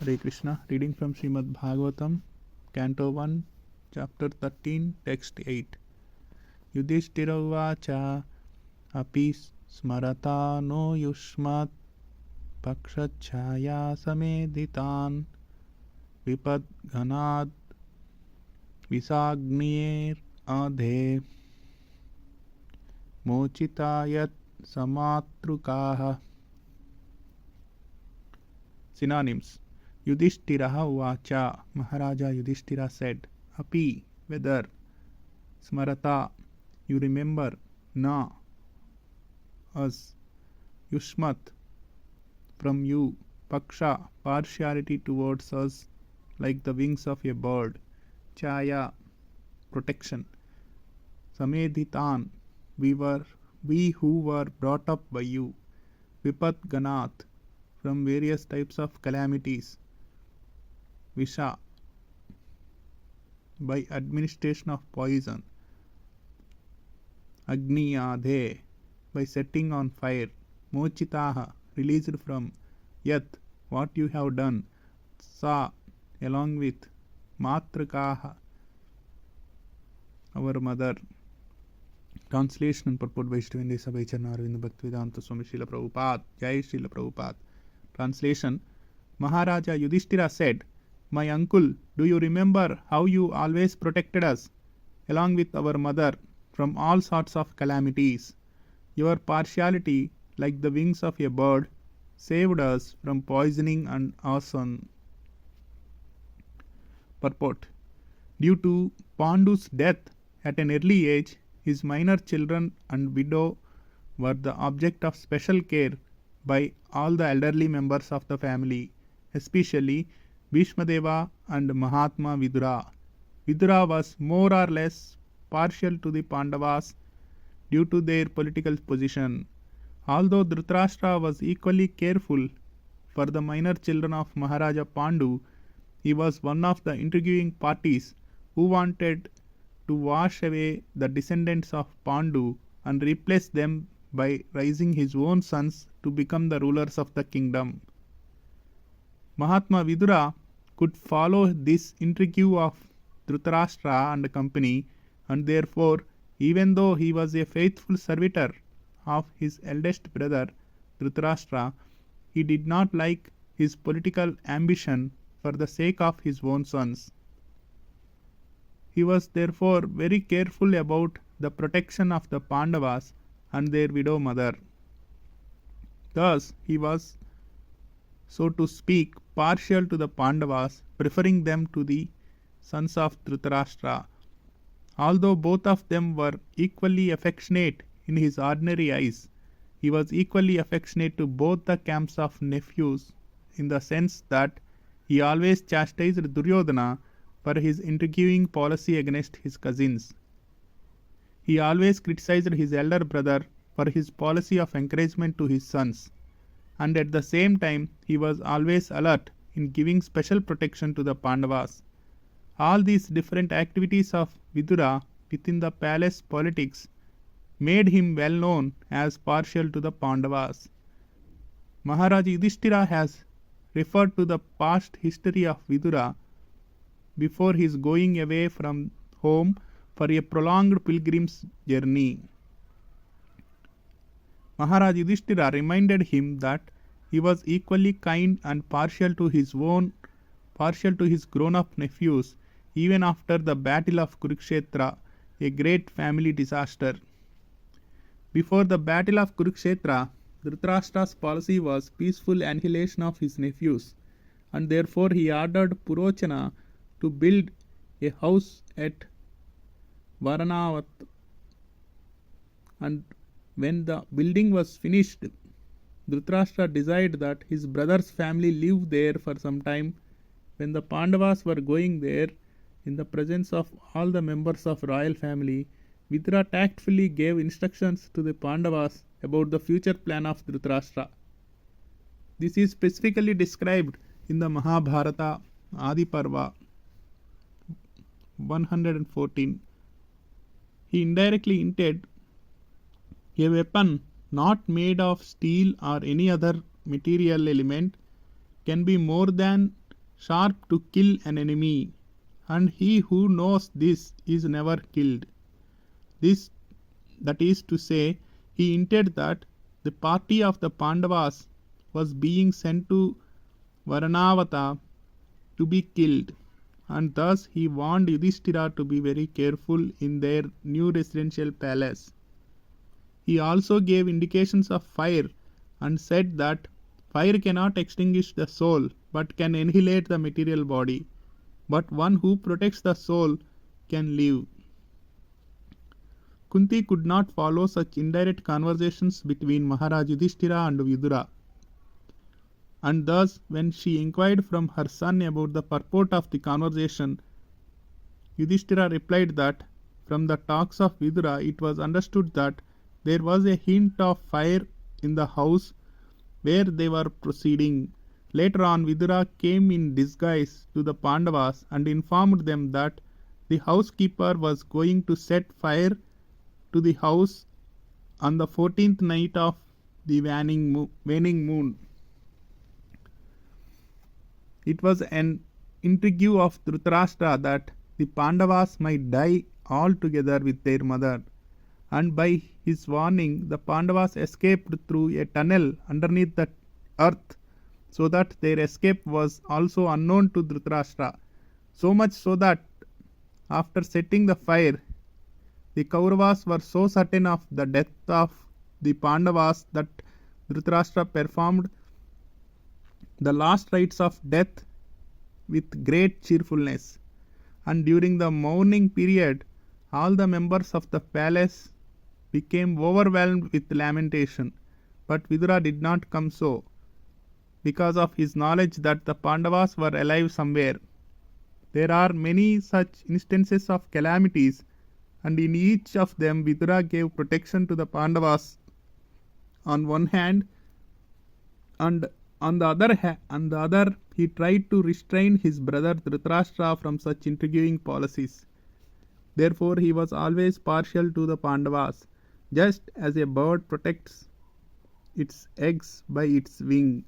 Hare Krishna. Reading from Srimad Bhagavatam, Canto 1, Chapter 13, Text 8. Yudhishthira Uvacha Api Smarata no Yushmat Pakshachaya Sameditan Vipad Ghanad Visagnir Adhe Mochitayat Samatrukaha. Synonyms. Yudhishthira Uvacha, Maharaja Yudhishthira said, Api, whether, Smarata, you remember, Na, us, Yushmat, from you, Paksha, partiality towards us, like the wings of a bird, Chaya, protection, Samedhitan, we who were brought up by you, Vipat Ganat, from various types of calamities, Visha, by administration of poison, Agniyadhe, by setting on fire, Mochitaha, released from, Yat, what you have done, Sa, along with, Matrakaha, our mother. Translation and purport by Srivendra Sabai Charna Arvinda Bhaktivedanta Swami Srila Prabhupada. Jai Srila Prabhupada. Translation. Maharaja Yudhishthira said, My uncle, do you remember how you always protected us, along with our mother, from all sorts of calamities? Your partiality, like the wings of a bird, saved us from poisoning and arson. Purport. Due to Pandu's death at an early age, his minor children and widow were the object of special care by all the elderly members of the family, especially Bhishmadeva and Mahatma Vidura. Vidura was more or less partial to the Pandavas due to their political position. Although Dhritarashtra was equally careful for the minor children of Maharaja Pandu, he was one of the intriguing parties who wanted to wash away the descendants of Pandu and replace them by raising his own sons to become the rulers of the kingdom. Mahatma Vidura could follow this intrigue of Dhritarashtra and company, and therefore, even though he was a faithful servitor of his eldest brother Dhritarashtra, he did not like his political ambition for the sake of his own sons. He was therefore very careful about the protection of the Pandavas and their widow mother. Thus, he was, so to speak, partial to the Pandavas, preferring them to the sons of Dhritarashtra. Although both of them were equally affectionate in his ordinary eyes, he was equally affectionate to both the camps of nephews, in the sense that he always chastised Duryodhana for his intriguing policy against his cousins. He always criticized his elder brother for his policy of encouragement to his sons, and at the same time he was always alert in giving special protection to the Pandavas. All these different activities of Vidura within the palace politics made him well known as partial to the Pandavas. Maharaja Yudhishthira has referred to the past history of Vidura before his going away from home for a prolonged pilgrim's journey. Maharaj Yudhishthira reminded him that he was equally kind and partial to his grown-up nephews even after the battle of Kurukshetra, a great family disaster. Before the battle of Kurukshetra, Dhritarashtra's policy was peaceful annihilation of his nephews, and therefore he ordered Purochana to build a house at Varanavat, and when the building was finished, Dhritarashtra desired that his brother's family live there for some time. When the Pandavas were going there, in the presence of all the members of royal family, Vidura tactfully gave instructions to the Pandavas about the future plan of Dhritarashtra. This is specifically described in the Mahabharata Adi Parva 114. He indirectly hinted a weapon not made of steel or any other material element can be more than sharp to kill an enemy, and he who knows this is never killed. This, that is to say, he hinted that the party of the Pandavas was being sent to Varanavata to be killed, and thus he warned Yudhishthira to be very careful in their new residential palace. He also gave indications of fire and said that fire cannot extinguish the soul but can annihilate the material body, but one who protects the soul can live. Kunti could not follow such indirect conversations between Maharaj Yudhishthira and Vidura, and thus when she inquired from her son about the purport of the conversation, Yudhishthira replied that from the talks of Vidura it was understood that there was a hint of fire in the house where they were proceeding. Later on, Vidura came in disguise to the Pandavas and informed them that the housekeeper was going to set fire to the house on the 14th night of the waning moon. It was an intrigue of Dhritarashtra that the Pandavas might die altogether with their mother, and by his warning the Pandavas escaped through a tunnel underneath the earth, so that their escape was also unknown to Dhritarashtra, so much so that after setting the fire, the Kauravas were so certain of the death of the Pandavas that Dhritarashtra performed the last rites of death with great cheerfulness, and during the mourning period all the members of the palace became overwhelmed with lamentation. But Vidura did not come so, because of his knowledge that the Pandavas were alive somewhere. There are many such instances of calamities, and in each of them Vidura gave protection to the Pandavas on one hand, and on the other he tried to restrain his brother Dhritarashtra from such intriguing policies. Therefore he was always partial to the Pandavas, just as a bird protects its eggs by its wing.